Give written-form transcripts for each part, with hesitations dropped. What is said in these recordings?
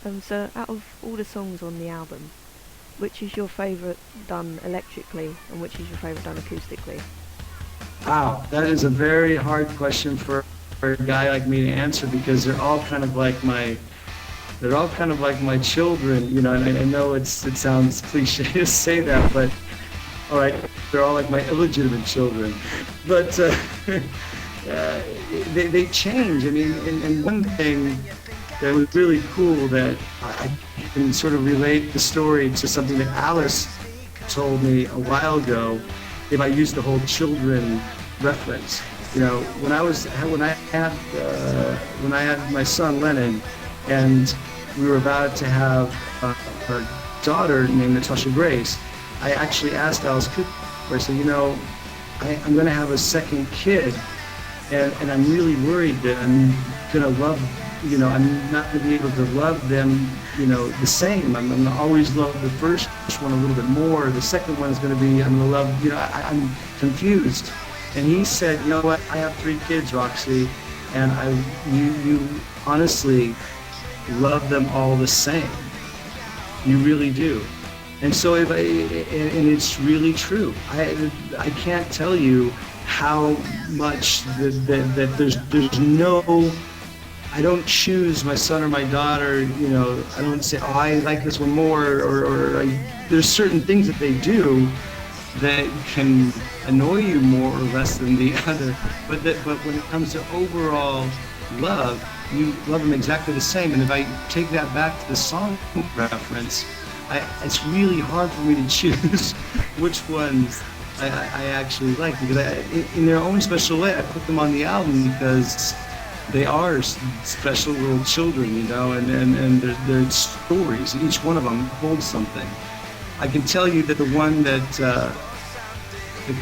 So out of all the songs on the album, which is your favourite done electrically, and which is your favourite done acoustically? Wow, that is a very hard question for a guy like me to answer because they're all kind of like my children, you know, and I know it sounds cliche to say that, but all right, they're all like my illegitimate children. But they change. I mean, and one thing that was really cool that I can sort of relate the story to something that Alice told me a while ago. If I used the whole children reference, you know, when I had my son Lennon, and we were about to have our daughter named Natasha Grace, I actually asked Alice Cooper. I said, you know, I'm going to have a second kid, and I'm really worried that I'm going to love, you know, I'm not going to be able to love them, you know, the same. I'm going to always love the first one a little bit more. The second one is going to be, I'm going to love, you know, I'm confused. And he said, you know what, I have 3 kids, Roxie, and you honestly love them all the same. You really do. And so and it's really true. I can't tell you how much that there's no, I don't choose my son or my daughter, you know, I don't say, oh, I like this one more, or there's certain things that they do that can annoy you more or less than the other, but when it comes to overall love, you love them exactly the same. And if I take that back to the song reference, it's really hard for me to choose which ones I actually like, because in their own special way, I put them on the album because they are special little children, you know, and they're stories. Each one of them holds something. I can tell you that the one that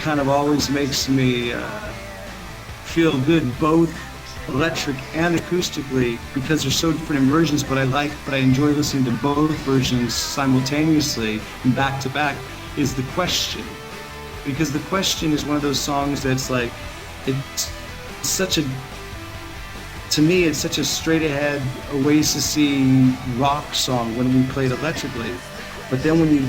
kind of always makes me feel good, both electric and acoustically, because they're so different in versions, but I enjoy listening to both versions simultaneously and back to back, is The Question. Because The Question is one of those songs that's like, it's such a, to me, it's such a straight ahead Oasis-y rock song when we play it electrically. But then when you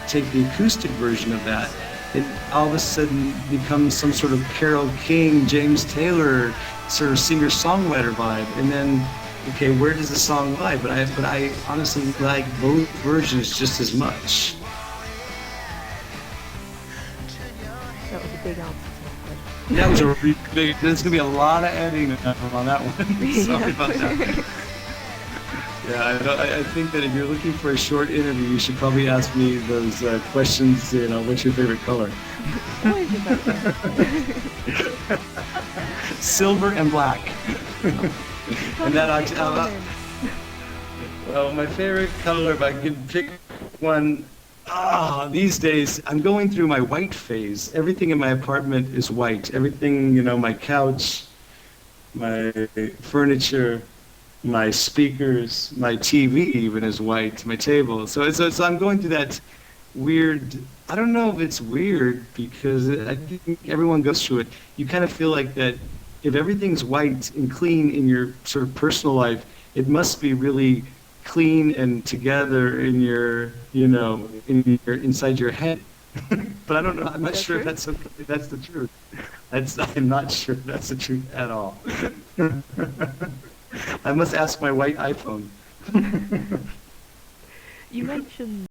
take the acoustic version of that, it all of a sudden becomes some sort of Carole King, James Taylor sort of singer-songwriter vibe. And then, okay, where does the song lie? But I honestly like both versions just as much. That was a big answer to that question. That was a really big, there's going to be a lot of editing on that one. Sorry about that. Yeah, I think that if you're looking for a short interview, you should probably ask me those questions, you know, what's your favorite color? What is your favorite? Silver and black. And that well, my favorite color, if I could pick one, these days I'm going through my white phase. Everything in my apartment is white. Everything, you know, my couch, my furniture, my speakers, my TV even is white, my table. So I'm going through that weird, I don't know if it's weird, because I think everyone goes through it. You kind of feel like that if everything's white and clean in your sort of personal life, it must be really clean and together in your, you know, inside your head. But I don't know, I'm not sure if that's the truth. I'm not sure if that's the truth at all. I must ask my white iPhone. You mentioned